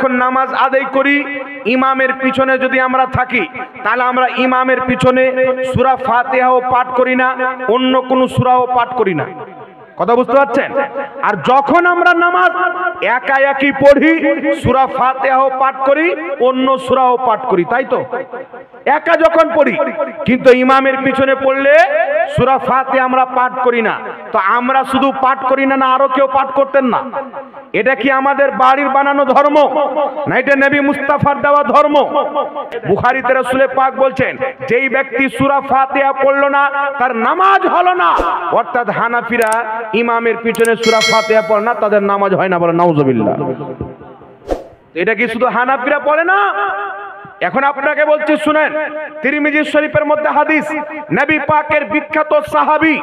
যখন নামাজ আদায় করি, ইমামের পিছনে যদি আমরা থাকি, তাহলে আমরা ইমামের পিছনে সূরা ফাতিহাও পাঠ করি না, অন্য কোন সূরাও পাঠ করি না। কথা বুঝতে পারছেন? আর যখন আমরা নামাজ একা একই পড়ি, সূরা ফাতিহাও পাঠ করি, অন্য সূরাও পাঠ করি, তাই তো? একা যখন পড়ি, কিন্তু ইমামের পিছনে পড়লে সূরা ফাতিহা আমরা পাঠ করি না। তো আমরা শুধু পাঠ করি না, না আরো কেউ পাঠ করতেন না? এটা কি আমাদের বাড়ির বানানো ধর্ম, না এটা নবী মুস্তাফার দেওয়া ধর্ম? বুখারীতে রাসূল পাক বলছেন, যেই ব্যক্তি সূরা ফাতিহা পড়লো না তার নামাজ হলো না। অর্থাৎ হানাফিরা ইমামের পিছনে সূরা ফাতিহা পড়ে না, তাদের নামাজ হয় না, বলে নাউজুবিল্লাহ। এটা কি শুধু হানাফিরা পড়ে না? এখন আপনাকে বলছি শুনেন, তিরমিজি শরীফের মধ্যে হাদিস, নবী পাকের বিখ্যাত সাহাবী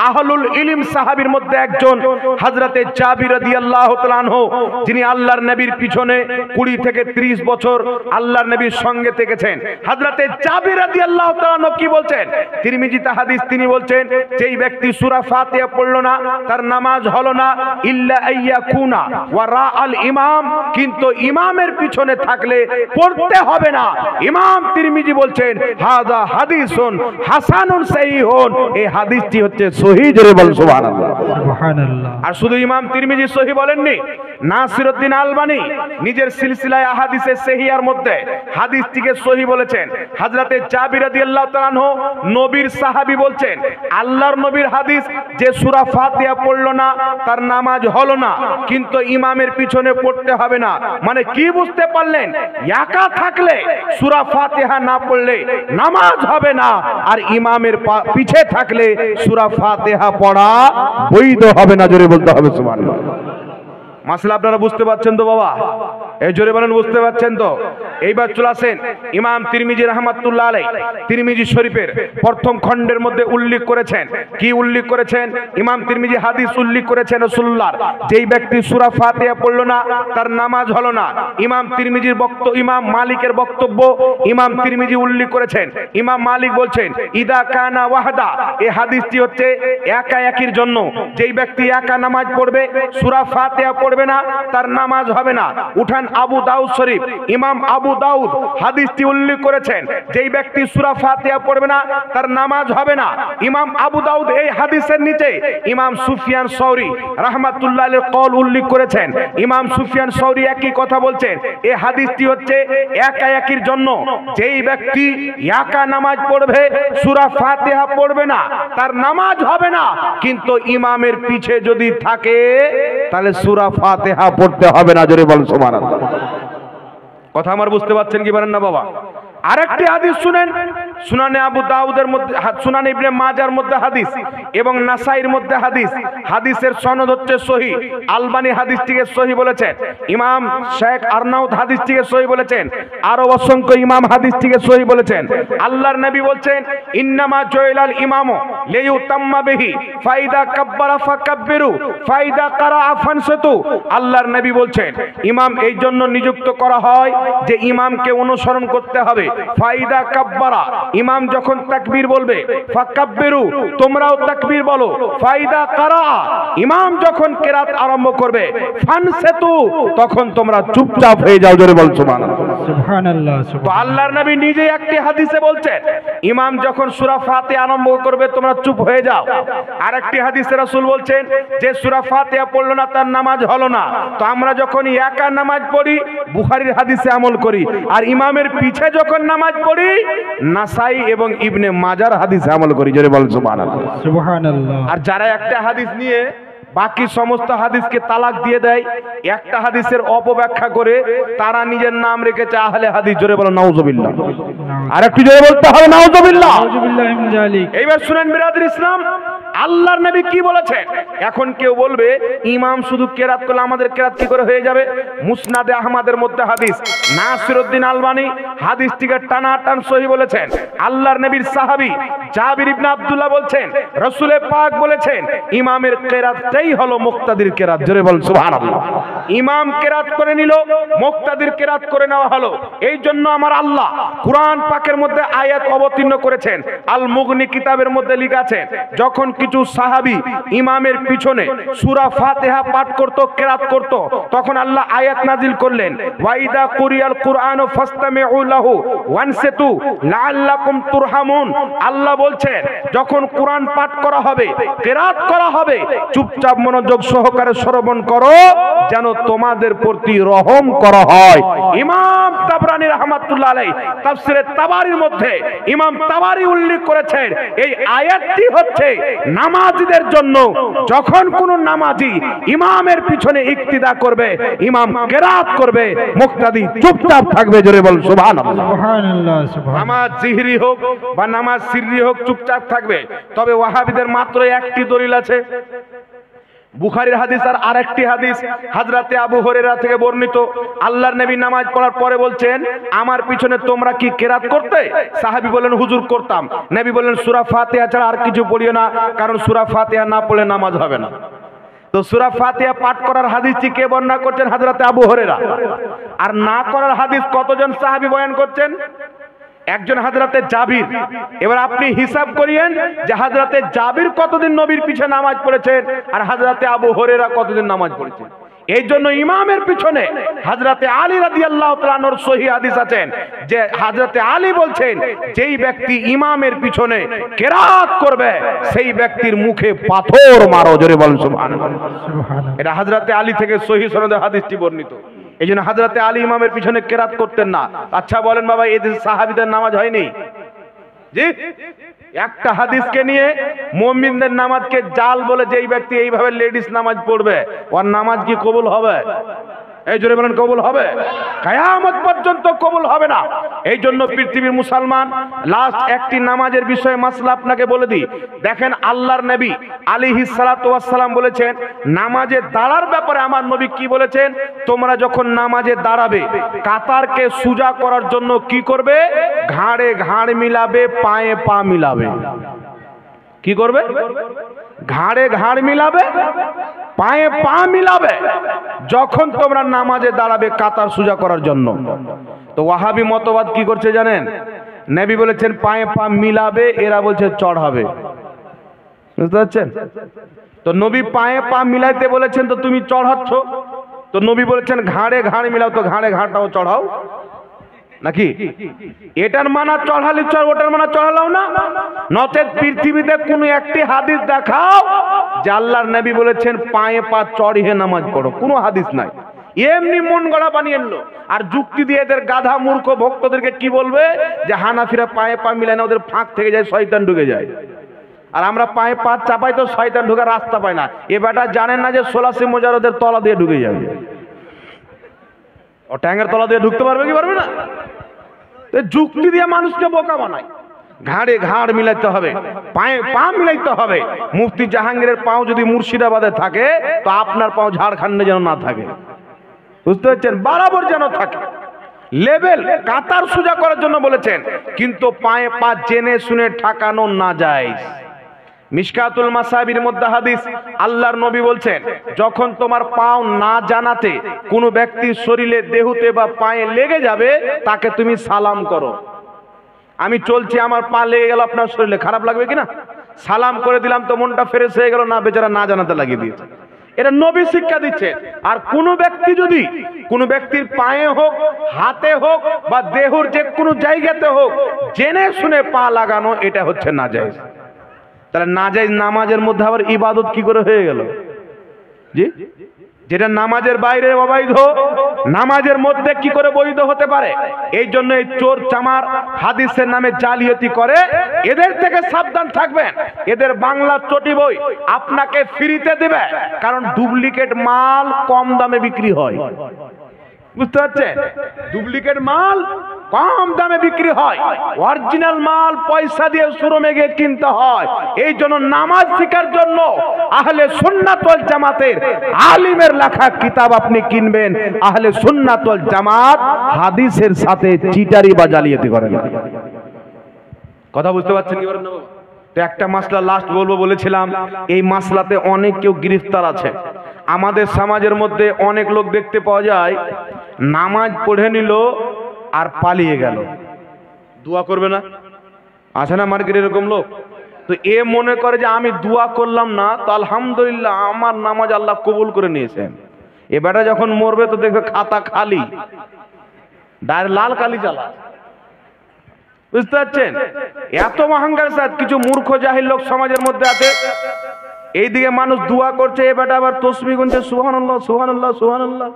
আহলুল ইলম সাহাবীর মধ্যে একজন হযরতে জাবির রাদিয়াল্লাহু তাআলা আনহু, যিনি আল্লাহর নবীর পিছনে 20 থেকে 30 বছর আল্লাহর নবীর সঙ্গে থেকেছেন। হযরতে জাবির রাদিয়াল্লাহু তাআলা আনহু কি বলছেন? তিরমিজিতে হাদিস, তিনি বলছেন, যেই ব্যক্তি সূরা ফাতিহা পড়লো না তার নামাজ হলো না, ইল্লা আইয়াকুনা ওয়া রাআল ইমাম, কিন্তু ইমামের পিছনে থাকলে পড়তে হবে না। ইমাম তিরমিজি বলছেন, হাযা হাদিসুন হাসানুন সহিহুন, এই হাদিসটি হচ্ছে সহিহ। জোরে বল সুবহানাল্লাহ। সুবহানাল্লাহ। আর শুধু ইমাম তিরমিজি সহিহ বলেননি, নাসিরউদ্দিন আলবানী নিজের সিলসিলায়ে আহাদিসে সহিহার মধ্যে হাদিসটিকে সহিহ বলেছেন। হযরতে জাবির রাদিয়াল্লাহু তাআলা আনহু নবীর সাহাবী বলছেন, আল্লাহর নবীর হাদিস, যে সূরা ফাতিহা পড়লো না তার নামাজ হলো না, কিন্তু ইমামের পিছনে পড়তে হবে না। মানে কি বুঝতে পারলেন? একা থাকলে সূরা ফাতিহা না পড়লে নামাজ হবে না, আর ইমামের পিছে থাকলে সূরা ফাতিহা পড়া বৈধ হবে না। জোরে বলতে হবে সুবহানাল্লাহ। মাসলা আপনারা বুঝতে পারছেন তো বাবা? এই জোরে বলেন, বুঝতে পারছেন তো? এইবার চলে আসেন ইমাম তিরমিজি রাহমাতুল্লাহ আলাইহি তিরমিজি শরীফের প্রথম খণ্ডের মধ্যে উল্লেখ করেছেন। কি উল্লেখ করেছেন? ইমাম তিরমিজি হাদিস উল্লেখ করেছেন রাসূলুল্লাহর, যেই ব্যক্তি সূরা ফাতিহা পড়লো না তার নামাজ হলো না। ইমাম তিরমিজির বক্তব্য, ইমাম মালিকের বক্তব্য ইমাম তিরমিজি উল্লেখ করেছেন। ইমাম মালিক বলছেন, ইদা কানা ওয়াহদা, এই হাদিসটি হচ্ছে একা একির জন্য। যেই ব্যক্তি একা নামাজ পড়বে, সূরা ফাতিহা পড়বে না, তার নামাজ হবে না। উঠান আবু দাউদ শরীফ, ইমাম আবু দাউদ হাদিসটি উল্লেখ করেছেন, যেই ব্যক্তি সূরা ফাতিহা পড়বে না তার নামাজ হবে না। ইমাম আবু দাউদ এই হাদিসের নিচে ইমাম সুফিয়ান সৌরি রাহমাতুল্লাহ আলাইহির কওল উল্লেখ করেছেন। ইমাম সুফিয়ান সৌরি একই কথা বলছেন, এই হাদিসটি হচ্ছে একা একির জন্য। যেই ব্যক্তি একা নামাজ পড়বে, সূরা ফাতিহা পড়বে না, তার নামাজ হবে না, কিন্তু ইমামের পিছে যদি থাকে তাহলে সূরা ফাতিহা পড়তে হবে না। জোরে বল সুবহানাল্লাহ। কথা আমার বুঝতে পারছেন কি পারেন না বাবা? আরেকটি হাদিস শুনেন, সুনানে আবু দাউদের মধ্যে, সুনানে ইবনে মাজার মধ্যে হাদিস এবং নাসাইর মধ্যে হাদিস। হাদিসের সনদ হচ্ছে সহিহ। আলবানী হাদিসটিকে সহিহ বলেছেন, ইমাম শেখ আরনাউত হাদিসটিকে সহিহ বলেছেন, আরো অসংখ্য ইমাম হাদিসটিকে সহিহ বলেছেন। আল্লাহর নবী বলছেন, ইন্নামা জয়লাল ইমামু লিইউতাম্মা বিহি ফাইদা কাব্বারা ফাকাব্বিরু ফাইদা কারাআ ফানসিতু। আল্লাহর নবী বলছেন, ইমাম এই জন্য নিযুক্ত করা হয় যে ইমামকে অনুসরণ করতে হবে। ফাইদা কাব্বারা, ইমাম যখন তাকবীর বলবে, ফাকাব্বিরু, তোমরাও তাকবীর বলো। ফাইদা কারাআ, ইমাম যখন কেরাত আরম্ভ করবে, ফানসিতু, তখন তোমরা চুপচাপ হয়ে যাও। জোরে বল সুবহানাল্লাহ। সুবহানাল্লাহ। তো আল্লাহর নবী নিজে একটি হাদিসে বলছেন, ইমাম যখন সূরা ফাতিহা আরম্ভ করবে তোমরা চুপ হয়ে যাও। আরেকটি হাদিসে রাসূল বলছেন, যে সূরা ফাতিহা পড়লো না তার নামাজ হলো না। তো আমরা যখন একা নামাজ পড়ি, বুখারীর হাদিসে আমল করি, আর ইমামের পিছে যখন নামাজ পড়ি, নাসাই এবং ইবনে মাজার হাদিসে আমল করি। জোরে বল সুবহানাল্লাহ। সুবহানাল্লাহ। আর যারা একটা হাদিস নিয়ে বাকি সমস্ত হাদিসকে তালাক দিয়ে দেয়, একটা হাদিসের অপব্যাখ্যা করে, তারা নিজের নাম রেখেছে আহলে হাদিস। জোরে বলো নাউজুবিল্লাহ। আর একটু জোরে বলতে হবে নাউজুবিল্লাহ। নাউজুবিল্লাহ মিন যালিক। এইবার শুনেন বিরাদর ইসলাম, আল্লাহর নবী কি বলেছেন। এখন কেউ বলবে, ইমাম শুধু কেরাত করলে আমাদের কেরাত কি করে হয়ে যাবে? মুসনাদে আহমদের মধ্যে হাদিস, নাসিরউদ্দিন আলবানী হাদিসটিকে টানাটান সহিহ বলেছেন। আল্লাহর নবীর সাহাবী জাবির ইবনে আব্দুল্লাহ বলছেন, রাসূল পাক বলেছেন, ইমামের কেরাতটাই হলো মুক্তাদির কেরাত। জোরে বল সুবহানাল্লাহ। ইমাম কেরাত করে নিল, মুক্তাদির কেরাত করে নেওয়া হলো। এই জন্য আমার আল্লাহ কোরআন পাকের মধ্যে আয়াত অবতীর্ণ করেছেন। আল মুগনি কিতাবের মধ্যে লেখা আছে, যখন কিছু সাহাবী ইমামের পিছনে সূরা ফাতিহা পাঠ করত, কিরাত করত, তখন আল্লাহ আয়াত নাজিল করলেন, ওয়াইদা কুরিয়াল কুরআনু ফাসতামিউ লাহু ওয়ানসিতু লাআল্লাকুম তুরহামুন। আল্লাহ বলছেন যখন কোরআন পাঠ করা হবে, কিরাত করা হবে, চুপচাপ মনোযোগ সহকারে শ্রবণ করো যেন তোমাদের প্রতি রহম করা হয়। ইমাম তাবরানী রাহমাতুল্লাহ আলাইহি তাফসিরে তাবারির মধ্যে ইমাম তাবারি উল্লেখ করেছেন এই আয়াতটি হচ্ছে নামাজীদের জন্য। যখন কোন নামাজি ইমামের পিছনে ইক্তিদা করবে, ইমাম কিরাত করবে, মুক্তাদি চুপচাপ থাকবে। জোরে বল সুবহানাল্লাহ। সুবহানাল্লাহ, সুবহানাল্লাহ। নামাজ জিহরি হোক বা নামাজ সিররি হোক চুপচাপ থাকবে। তবে ওয়াহাবিদের মাত্র একটি দলিল আছে, বুখারীর হাদিস আর আরেকটি হাদিস হযরতে আবু হুরায়রা থেকে বর্ণিত। আল্লাহর নবী নামাজ পড়ার পরে বলছেন, আমার পিছনে তোমরা কি কিরাত করতে? সাহাবী বলেন, হুজুর করতাম। নবী বললেন, সূরা ফাতিহা ছাড়া আর কিছু পড়িও না, কারণ সূরা ফাতিহা না পড়লে নামাজ হবে না। তো সূরা ফাতিহা পাঠ করার হাদিসটি কে বর্ণনা করছেন? হযরতে আবু হুরায়রা। আর না করার হাদিস কতজন সাহাবী বয়ান করছেন? একজন হযরতে জাবির। এবার আপনি হিসাব করিয়েন যে হযরতে জাবির কতদিন নবীর পিছনে নামাজ পড়েছেন আর হযরতে আবু হুরায়রা কতদিন নামাজ পড়েছেন। এই জন্য ইমামের পিছনে হযরতে আলী রাদিয়াল্লাহু তাআলা আনহুর সহিহ হাদিস আছেন যে হযরতে আলী বলছেন, যেই ব্যক্তি ইমামের পিছনে কিরাত করবে সেই ব্যক্তির মুখে পাথর মারো। জোরে বলেন সুবহানাল্লাহ। এটা হযরতে আলী থেকে সহিহ সনদে হাদিসটি বর্ণিত। এই জন্য হযরতে আলী ইমামের পিছনে কিরাত করতেন না। আচ্ছা বলেন বাবা, এই দেশে সাহাবীদের নামাজ হয়নি? জি, একটা হাদিসকে নিয়ে মুমিনদের নামাজকে জাল বলে যেই ব্যক্তি এইভাবে লেডিস নামাজ পড়বে, ওর নামাজ কি কবুল হবে? এই জোরে বলেন, কবুল হবে? কিয়ামত পর্যন্ত কবুল হবে না। এই জন্য পৃথিবীর মুসলমান, লাস্ট একটি নামাজের বিষয়ে মাসলা আপনাকে বলে দিই। দেখেন আল্লাহর নবী আলাইহিস সালাতু ওয়াস সালাম বলেছেন, নামাজে দাঁড়ার ব্যাপারে আমার নবী কি বলেছেন? তোমরা যখন নামাজে দাঁড়াবে কাতারকে সোজা করার জন্য কি করবে? ঘাড়ে ঘাড় মিলাবে, পায়ে পা মিলাবে। কি করবে? ঘাড়ে ঘাড় মিলাবে, পায়ে পা মিলাবে যখন তোমরা নামাজে দাঁড়াবে কাতার সোজা করার জন্য। তো ওয়াহাবি মতবাদ কি করছে জানেন? নবী বলেছেন পায়ে পা মিলাবে, এরা বলছে চড়াবে। বুঝতে পারছেন? তো নবী পায়ে পা মিলাইতে বলেছেন, তো তুমি চড়াচ্ছ। তো নবী বলেছেন ঘাড়ে ঘাড় মিলাও, তো ঘাড়ে ঘাড়টাও চড়াও নাকি? এটার মানা চড়ালি চড়, ওটার মানা চড়ালাও না। নচেত পৃথিবীতে কোন একটি হাদিস দেখাও যে আল্লাহর নবী বলেছেন পায়ে পা চড়িয়ে নামাজ পড়ো। কোনো হাদিস নাই। এমনি মন গড়া বানিয়ে আনলো। আর যুক্তি দিয়ে এদের গাধা মূর্খ ভক্তদেরকে কি বলবে? যে হানাফিরা পায়ে পা মিলায় না, ওদের ফাঁক থেকে যায়, শয়তান ঢুকে যায়। আর আমরা পায়ে পা চাপাই তো শয়তান ঢোকার রাস্তা পায় না। এ বেটা জানেন না যে 16 মোজারদের তলা দিয়ে ঢুকে যাবে। ও ট্যাঙ্গের তলা দিয়ে ঢুকতে পারবে কি পারবে না? যুক্তি দিয়ে মানুষকে বোকা বানায়। ঘাড়ে ঘাড় মিলাইতে হবে, পায়ে পা মিলাইতে হবে। মুফতি জাহাঙ্গীরের পাও যদি মুর্শিদাবাদে থাকে, তো আপনার পাও ঝাড়খণ্ডে যেন না থাকে। বুঝতে পারছেন? বরাবর যেন থাকে। লেভেল কাতার সোজা করার জন্য বলেছেন, কিন্তু পায়ে পা জেনে শুনে ঠাকানো না যায়। মিশকাতুল মাসাবির মধ্যে হাদিস, আল্লাহর নবী বলছেন, যখন তোমার পাও না জানাতে কোনো ব্যক্তির শরীরে, দেহতে বা পায়ে লেগে যাবে, তাকে তুমি সালাম করো। আমি চলছি, আমার পা লেগে গেল আপনার শরীরে, খারাপ লাগবে কিনা? সালাম করে দিলাম তো মনটা ফ্রেশ হয়ে গেল না? বেচারা না জানাতে লাগিয়ে দিয়েছে। এটা নবী শিক্ষা দিচ্ছে। আর কোন ব্যক্তি যদি কোনো ব্যক্তির পায়ে হোক, হাতে হোক বা দেহর যে কোনো জায়গাতে হোক জেনে শুনে পা লাগানো, এটা হচ্ছে নাজায়েজ। তাহলে নাজায়েজ নামাজের মধ্যে আবার ইবাদত কি করে হয়ে গেল? জি, যেটা নামাজের বাইরে অবৈধ, নামাজের মধ্যে কি করে বৈধ হতে পারে? এই জন্য এই চোর চামার হাদিসের নামে জালিয়াতি করে, এদের থেকে সাবধান থাকবেন। এদের বাংলা চটি বই আপনাকে ফ্রিতে দেবে, কারণ ডুপ্লিকেট মাল কম দামে বিক্রি হয়। বুঝতে পারছেন? ডুপ্লিকেট মাল কম দামে বিক্রি হয়, অরিজিনাল মাল পয়সা দিয়ে শোরুমে গিয়ে কিনতে হয়। এই জন্য নামাজ শেখার জন্য আহলে সুন্নাত ওয়াল জামাতের আলিমের লেখা কিতাব আপনি কিনবেন। আহলে সুন্নাত ওয়াল জামাত হাদিসের সাথে চিটারি বা জালিয়াতি করে না। কথা বুঝতে পারছেন কি? তো একটা মাসলা লাস্ট বলবো বলেছিলাম, এই মাসলাতে অনেক কেউ গ্রেফতার আছে। আমাদের সমাজের মধ্যে অনেক লোক দেখতে পাওয়া যায়, নামাজ পড়ে নিল আর পালিয়ে গেল। দোয়া করবে না? আছে না মার্কেটে এরকম লোক? তো এ মনে করে যে আমি দোয়া করলাম না, তো আলহামদুলিল্লাহ আমার নামাজ আল্লাহ কবুল করে নিয়েছেন। এ বেটা যখন মরবে তো দেখবে খাতা খালি, ডায়ের লাল কালি চালা। বুঝতে পারছেন? এত অহংকার সাথ কিছু মূর্খ জাহিল লোক সমাজের মধ্যে আছে। এইদিকে মানুষ দোয়া করছে, এ বেটা আবার তসবিহ গুনছে, সুবহানাল্লাহ সুবহানাল্লাহ সুবহানাল্লাহ।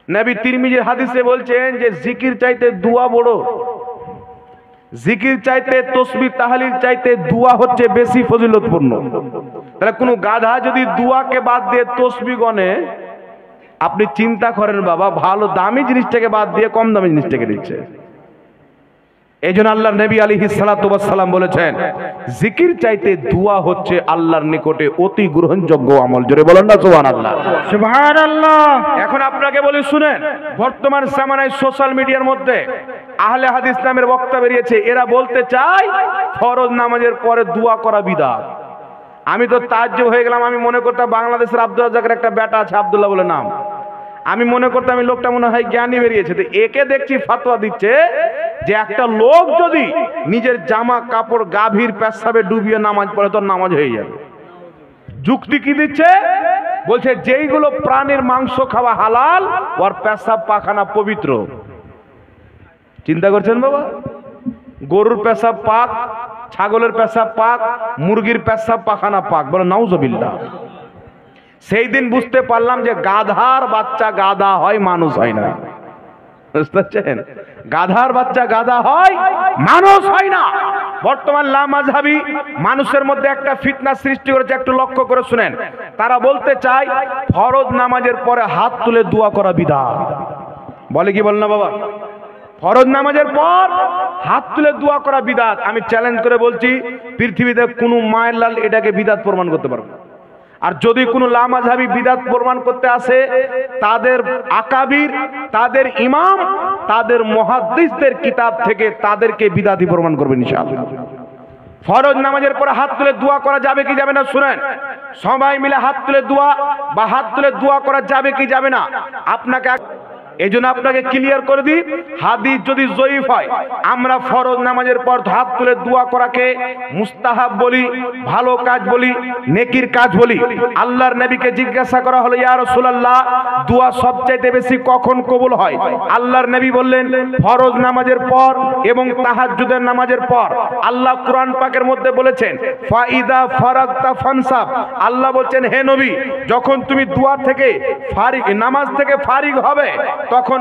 নবী তিরমিজির হাদিসে বলছেন যে জিকির চাইতে দোয়া বড়, জিকির চাইতে তসবিহ তাহলিল চাইতে দোয়া হচ্ছে বেশি ফজিলতপূর্ণ। তাহলে কোনো গাধা যদি দোয়াকে বাদ দিয়ে তসবিহ গনে, আপনি চিন্তা করেন বাবা, ভালো দামি জিনিসটাকে বাদ দিয়ে কম দামি জিনিসটাকে দিচ্ছে। এই জন্য আল্লাহর নবী আলাইহিস সালাতু ওয়াস সালাম বলেছেন, জিকির চাইতে দোয়া হচ্ছে আল্লাহর নিকটে অতি গ্রহণযোগ্য আমল। জোরে বলেন না সুবহানাল্লাহ। সুবহানাল্লাহ। এখন আপনাকে বলি শুনেন, বর্তমান জামানায় সোশ্যাল মিডিয়ার মধ্যে আহলে হাদিস নামের বক্তা বেরিয়েছে, এরা বলতে চায় ফরজ নামাজের পরে দোয়া করা বিদআত। আমি তো তাজ্জব হয়ে গেলাম। আমি মনে করতাম বাংলাদেশের আব্দুল রাজ্জাকের একটা বেটা আছে আব্দুল্লাহ বলে নাম, আমি মনে করতাম এই লোকটা মনে হয় জ্ঞানী বেরিয়েছে। তো একে দেখছি ফতোয়া দিচ্ছে যে একটা লোক যদি নিজের জামা কাপড় গাভীর পেশাবে ডুবিয়ে নামাজ পড়ে তো নামাজ হয়ে যাবে। যুক্তি কি দিচ্ছে? বলছে যেইগুলো প্রাণীর মাংস খাওয়া হালাল, ওর পেশাব পাখানা পবিত্র। চিন্তা করছেন বাবা? গরুর পেশাব পাক, ছাগলের পেশাব পাক, মুরগির পেশাব পাখানা পাক। বলে নাউজুবিল্লাহ। সেই দিন বুঝতে পারলাম যে গাধার বাচ্চা গাধা হয়, মানুষ হয় না। বুঝতে পারছেন? গাধার বাচ্চা গাধা হয়, মানুষ হয় না। বর্তমান লামাযহাবী মানুষের মধ্যে একটা ফিতনা সৃষ্টি করেছে, একটু লক্ষ্য করে শুনেন। তারা বলতে চায় ফরজ নামাজের পরে হাত তুলে দোয়া করা বিদআত। বলে কি বল না বাবা? ফরজ নামাজের পর হাত তুলে দোয়া করা বিদআত। আমি চ্যালেঞ্জ করে বলছি, পৃথিবীতে কোনো মায়ের লাল এটাকে বিদআত প্রমাণ করতে পারবে না। আর যদি কোনো লামাযহাবী বিদআত প্রমাণ করতে আসে, তাদের আকাবির, তাদের ইমাম, তাদের মুহাদ্দিসদের কিতাব থেকে তাদেরকে বিদআতি প্রমাণ করবে ইনশাআল্লাহ। ফরজ নামাজের পরে হাত তুলে দোয়া করা যাবে কি যাবে না শুনেন। সবাই মিলে হাত তুলে দোয়া বা হাত তুলে দোয়া করা যাবে কি যাবে না আপনাকে এই জন্য আপনাকে ক্লিয়ার করে দিই, হাদিস যদি জয়ীফ হয়, আমরা ফরজ নামাজের পর হাত তুলে দোয়া করাকে মুস্তাহাব বলি, ভালো কাজ বলি, নেকির কাজ বলি। আল্লাহর নবীকে জিজ্ঞাসা করা হলো, ইয়া রাসূলুল্লাহ, দোয়া সবচাইতে বেশি কখন কবুল হয়? আল্লাহর নবী বললেন ফরজ নামাজের পর এবং তাহাজ্জুদের নামাজের পর। আল্লাহ কুরআন পাকের মধ্যে বলেছেন ফাইদা ফারাগতা ফানসাব। আল্লাহ বলছেন, হে নবী, যখন তুমি দোয়া থেকে ফারিগ, নামাজ থেকে ফারিগ হবে, তখন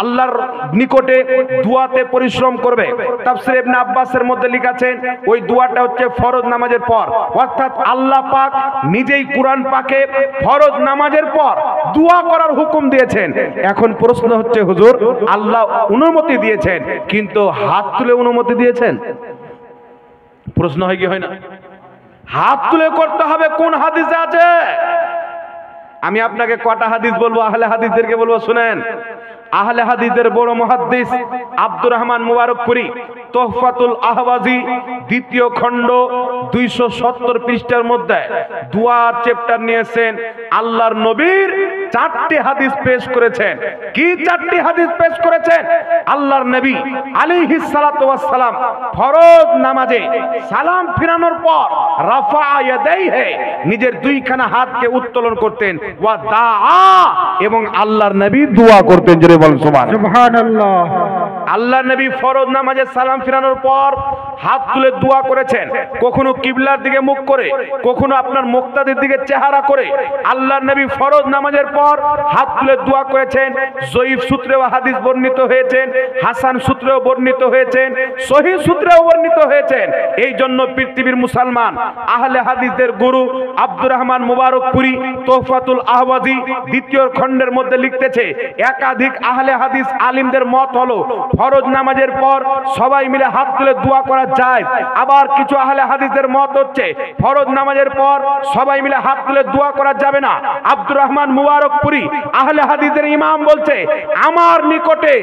আল্লাহর নিকটে দোয়াতে পরিশ্রম করবে। তাফসীর ইবনে আব্বাসের মধ্যে লিখেছেন ওই দোয়াটা হচ্ছে ফরজ নামাজের পর। অর্থাৎ আল্লাহ পাক নিজেই কুরআন পাকে ফরজ নামাজের পর দোয়া করার হুকুম দিয়েছেন। এখন প্রশ্ন হচ্ছে, হুজুর, আল্লাহ অনুমতি দিয়েছেন, কিন্তু হাত তুলে অনুমতি দিয়েছেন? প্রশ্ন হয় কি হয় না? হাত তুলে করতে হবে কোন হাদিসে আছে? আমি আপনাকে কটা হাদিস বলবো, আহলে হাদিসদেরকে বলবো শুনেন। আহলে হাদিসের বড় মুহাদ্দিস আব্দুর রহমান মুবারকপুরী তোহফাতুল আহওয়াজি দ্বিতীয় খণ্ড 270 পৃষ্ঠার মধ্যে দুয়ার চ্যাপ্টার নিয়েছেন। আল্লাহর নবীর 4টি হাদিস পেশ করেছেন। কি 4টি হাদিস পেশ করেছেন? আল্লাহর নবী আলাইহিস সালাতু ওয়াস সালাম ফরজ নামাজে সালাম ফিরানোর পর রাফা ইয়াদাইহি, নিজের দুইখানা হাতকে উত্তোলন করতেন, ওয়া দাআ, এবং আল্লাহর নবী দোয়া করতেন। জোরে বলেন সুবহানাল্লাহ। আল্লাহর নবী ফরজ নামাজে সালাম ফিরানোর পর হাত তুলে দোয়া করেছেন, কখনো কিবলার দিকে মুখ করে, কখনো আপনার মুক্তাদির দিকে চেহারা করে। আল্লাহর নবী ফরজ নামাজের পর হাত তুলে দোয়া করেছেন। জয়ীফ সূত্রেও হাদিস বর্ণিত হয়েছেন, হাসান সূত্রেও বর্ণিত হয়েছেন, সহিহ সূত্রেও বর্ণিত হয়েছেন। এই জন্য পৃথিবীর মুসলমান আহলে হাদিসদের গুরু আব্দুর রহমান মুবারকপুরী তোহফাতুল আহওয়াজি দ্বিতীয় খণ্ডের মধ্যে লিখতেছে, একাধিক আহলে হাদিস আলিমদের মত হলো ফরজ নামাজের পর সবাই মিলে হাত তুলে দোয়া করা যায়। আবার কিছু আহলে হাদিসের মত হচ্ছে ফরজ নামাজের পর সবাই মিলে হাত তুলে দোয়া করা যাবে না। আব্দুর রহমান মুবারকপুরী আহলে হাদিসের ইমাম বলছে, আমার নিকটে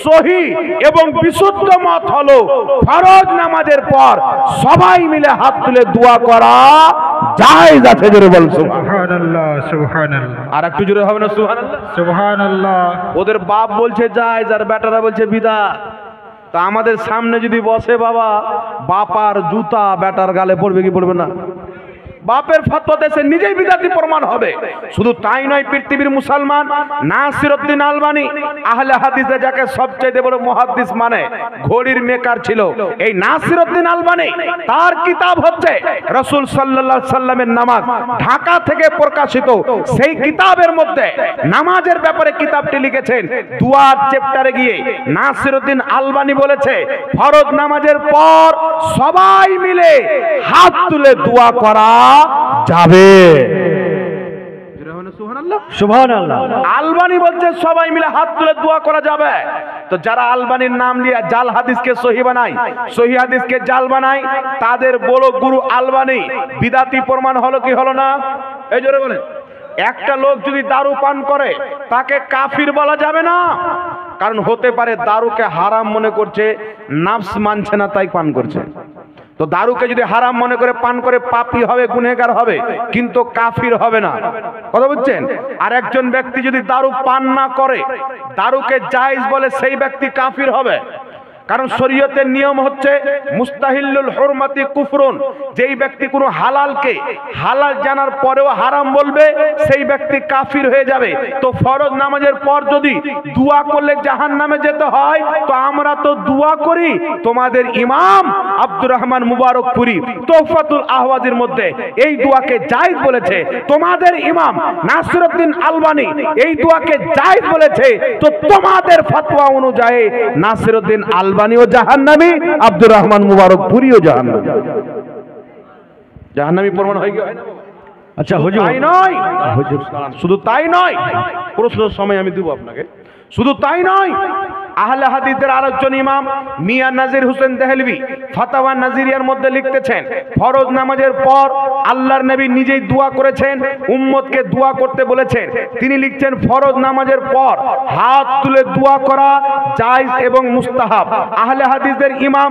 সহিহ এবং বিশুদ্ধ মত হলো ফরজ নামাজের পর সবাই মিলে হাত তুলে দোয়া করা জায়েজ আছে। জোরে বল সুবহানাল্লাহ। সুবহানাল্লাহ। আর একটু জোরে হবে না সুবহানাল্লাহ? সুবহানাল্লাহ। ওদের বাপ বলছে জায়েজ আর বেটারা বলছে বিদআত। তা আমাদের সামনে যদি বসে বাবা, বাপার জুতা বেটার গালে পড়বে কি পড়বে না? বাপের ফতোয়া দেশে নিজেই বিদাতি প্রমাণ হবে। শুধু তাই নয়, পৃথিবীর মুসলমান নাসিরউদ্দিন আলবানী আহলে হাদিসে যাকে সবচেয়ে বড় মুহাদ্দিস মানে, ঘড়ির মেকার ছিল এই নাসিরউদ্দিন আলবানী। তার কিতাব হচ্ছে রাসূল সাল্লাল্লাহু আলাইহি সাল্লামের নামাজ, ঢাকা থেকে প্রকাশিত। সেই কিতাবের মধ্যে নামাজের ব্যাপারে কিতাবটি লিখেছেন। দুয়ার চ্যাপ্টারে গিয়ে নাসিরউদ্দিন আলবানী বলেছে, ফরজ নামাজের পর সবাই মিলে হাত তুলে দোয়া করা যাবে। সুবহানাল্লাহ। আলবানী বলছে সবাই মিলে হাত তুলে দোয়া করা যাবে। তো যারা আলবানীর নাম নিয়ে জাল হাদিসকে সহি বানায়, সহি হাদিসকে জাল বানায়, তাদের বড় গুরু আলবানী বিদাতি প্রমাণ হলো কি হলো না? এই জোরে বলেন। একটা লোক যদি দারু পান করে তাকে কাফির বলা যাবে না, কারণ হতে পারে দারুকে হারাম মনে করছে, নাফস মানছে না তাই পান করছে। তো দারুকে যদি হারাম মনে করে পান করে, পাপী হবে, গুনেহগার হবে, কিন্তু কাফির হবে না। কথা বুঝছেন? আর একজন ব্যক্তি যদি দারু পান না করে, দারুকে জায়েজ বলে, সেই ব্যক্তি কাফির হবে। কারণ শরীয়তের নিয়ম হচ্ছে মুস্তাহিল্লুল হুরমাতি কুফরুন, যেই ব্যক্তি কোনো হালালকে হালাল জানার পরেও হারাম বলবে, সেই ব্যক্তি কাফির হয়ে যাবে। তো ফরজ নামাজের পর যদি দোয়া করলে জাহান্নামে যেতে হয়, তো আমরা তো দোয়া করি। তোমাদের ইমাম আব্দুর রহমান মুবারকপুরি তোহফাতুল আহওয়াজের মধ্যে এই দোয়াকে জায়েজ বলেছে। তোমাদের ইমাম নাসিরউদ্দিন আলবানী এই দোয়াকে জায়েজ বলেছে। তো তোমাদের ফতোয়া অনুযায়ী নাসিরউদ্দিন আলবানীও জাহান্নামী, আব্দুর রহমান মুবারকপুরিও জাহান্নামী। জাহান্নামী প্রমাণ হয়ে গেল। আচ্ছা হুজুর, তাই নয়, শুধু তাই নয়, প্রশ্নের সময় আমি দেব আপনাকে। শুধু তাই নয়, আহলে হাদিসের আরেকজন ইমাম মিয়া নাজির হোসেন দেহলভী ফাতাওয়া নাজিরিয়ার মধ্যে লিখতেছেন, ফরজ নামাজের পর আল্লাহর নবী নিজেই দোয়া করেছেন, উম্মতকে দোয়া করতে বলেছেন। তিনি লিখছেন, ফরজ নামাজের পর হাত তুলে দোয়া করা জায়েজ এবং মুস্তাহাব। আহলে হাদিসের ইমাম,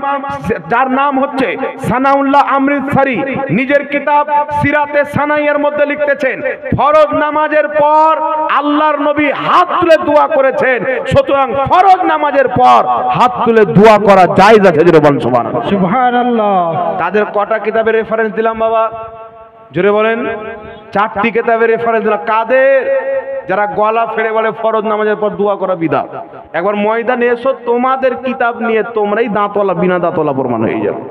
যার নাম হচ্ছে সানাউল্লাহ আমৃতসরি, নিজের কিতাব সিরাতে সানাইয়ের মধ্যে লিখতেছেন, ফরজ নামাজের পর আল্লাহর নবী হাত তুলে দোয়া করেছেন। সুতরাং ফরজ নামাজের পর হাত তুলে দোয়া করা জায়েজ আছে। জোরে বলেন সুবহানাল্লাহ। সুবহানাল্লাহ। তাদের কটা কিতাবের রেফারেন্স দিলাম বাবা? জোরে বলেন। 4টি কিতাবের রেফারেন্স দিলাম। কাদের? যারা গলা ফেড়ে বলে ফরজ নামাজের পর দোয়া করা বিদআত। একবার ময়দানে এসো, তোমাদের কিতাব নিয়ে তোমরাই দাঁতওয়ালা বিনা দাঁতওয়ালা প্রমাণ হয়ে যাবে।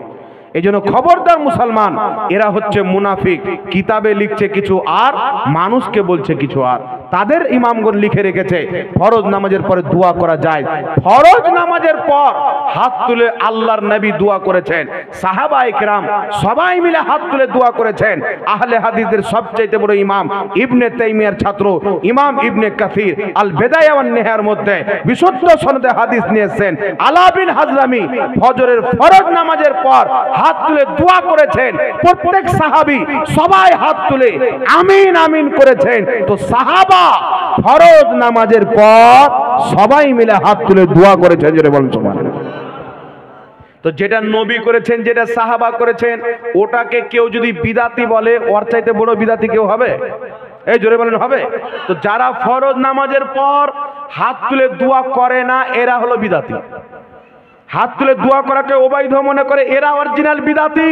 এই জন্য খবরদার মুসলমান, এরা হচ্ছে মুনাফিক। কিতাবে লিখছে কিছু আর মানুষকে বলছে কিছু আর। তাদের ইমামগণ লিখে রেখেছে ফরজ নামাজের পরে দোয়া করা যায়। ফরজ নামাজের পর হাত তুলে আল্লাহর নবী দোয়া করেছেন, সাহাবায়ে কেরাম সবাই মিলে হাত তুলে দোয়া করেছেন। আহলে হাদিসের সবচেয়ে বড় ইমাম ইবনে তাইমিয়ার ছাত্র ইমাম ইবনে কাসির আল বিদায়া ওয়ান নিহায়ার মধ্যে বিশুদ্ধ সনদে হাদিস নিয়েছেন। আলা বিন হাজরামি ফজরের ফরজ নামাজের পর হাত তুলে দোয়া করেছেন। প্রত্যেক সাহাবী সবাই হাত তুলে আমিন আমিন করেছেন। তো সাহাবা ফরজ নামাজের পর সবাই মিলে হাত তুলে দোয়া করেছেন। জোরে বলেন সুবহানাল্লাহ। তো যেটা নবী করেছেন, যেটা সাহাবা করেছেন, ওটাকে কেউ যদি বিদাতি বলে, ওর চাইতে বড় বিদাতি কেউ হবে? এই জোরে বলেন হবে? তো যারা ফরজ নামাজের পর হাত তুলে দোয়া করে না, এরা হলো বিদাতি। হাত তুলে দোয়া করাকে অবৈধ মনে করে, এরা অরিজিনাল বিদাতি।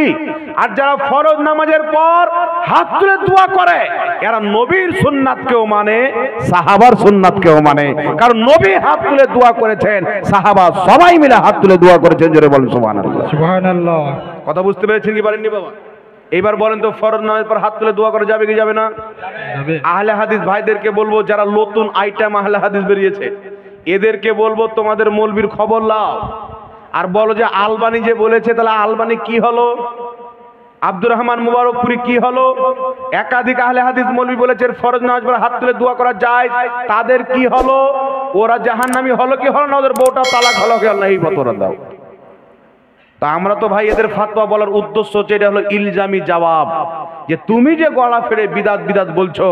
আর যারা ফরজ নামাজের পর হাত তুলে দোয়া করে, এরা নবীর সুন্নাতকেও মানে, সাহাবার সুন্নাতকেও মানে। কারণ নবী হাত তুলে দোয়া করেছেন, সাহাবা সবাই মিলে হাত তুলে দোয়া করেছেন। জোরে বলেন সুবহানাল্লাহ। সুবহানাল্লাহ। কথা বুঝতে পেরেছেন কি পারেননি বাবা? এইবার বলেন তো, ফরজ নামাজের পর হাত তুলে দোয়া করা যাবে কি যাবে না? আহলে হাদিস ভাইদেরকে বলবো, যারা নতুন আইটেম আহলে হাদিস বেরিয়েছে, এদেরকে বলবো তোমাদের মৌলবীর খবর লাও, আর বলো যে আলবানী যে বলেছে, তাহলে আলবানী কি হলো? আব্দুর রহমান মুবারকপুরি কি হলো? একাধিক আহলে হাদিস মৌলবী বলেছে ফরজ নামাজ পড়ে হাত তুলে দোয়া করা যায়, তাদের কি হলো? ওরা জাহান্নামী হলো কি হলো না? ওদের বউটা তালাক হলো কি হলো না? এই ফতোয়া দাও। তা আমরা তো ভাই এদের ফাতোয়া বলার উদ্দেশ্য হচ্ছে এটা হলো ইলজামি জবাব, যে তুমি যে গলা ফেড়ে বিদাত বিদাত বলছো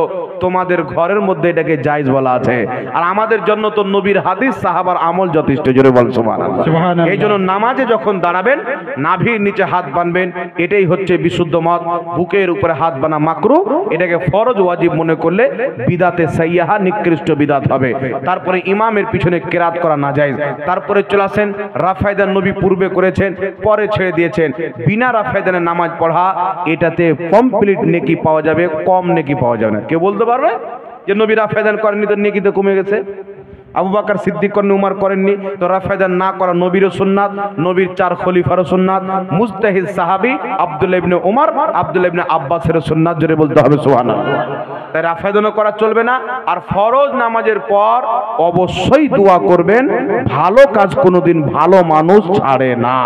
তোমাদের ঘরের মধ্যে এটাকে জায়েজ বলা আছে, আর আমাদের জন্য তো নবীর হাদিস সাহাবার আমল যথেষ্ট। জোরে বল সুবহানাল্লাহ। এই জন্য নামাজে যখন দাঁড়াবেন নাভির নিচে হাত বাঁধবেন, এটাই হচ্ছে বিশুদ্ধ মত। বুকের উপরে হাত বাঁধা মাকরু, এটাকে ফরজ ওয়াজিব মনে করলে বিদাতে সাইয়্যাহা নিকৃষ্ট বিদাত হবে। তারপরে ইমামের পিছনে কেরাত করা না জায়েজ। তারপরে চলে আসেন রাফায়দান, নবী পূর্বে করেছেন পরে ছেড়ে দিয়েছেন। বিনা রাফায়দানে নামাজ পড়া, এটাতে কমপ্লিট নেকি পাওয়া যাবে, কম নেকি পাওয়া যাবে না। কেউ বলতে পারবে যে নবী রাফায়দান করেননি তো নেকি তো কমে গেছে? আবু বকর সিদ্দিক করেননি, উমর করেননি, তো রাফায়দান না করা নবীরও সুন্নাত, নবীর 4 খলিফারও সুন্নাত, মুজতাহিদ সাহাবী আব্দুল্লাহ ইবনে উমর, আব্দুল্লাহ ইবনে আব্বাসের সুন্নাত। জোরে বলতে হবে সুবহানাল্লাহ। তাই রাফায়দানও করা চলবে না। আর ফরজ নামাজের পর অবশ্যই দোয়া করবেন, ভালো কাজ কোনোদিন ভালো মানুষ ছাড়ে না।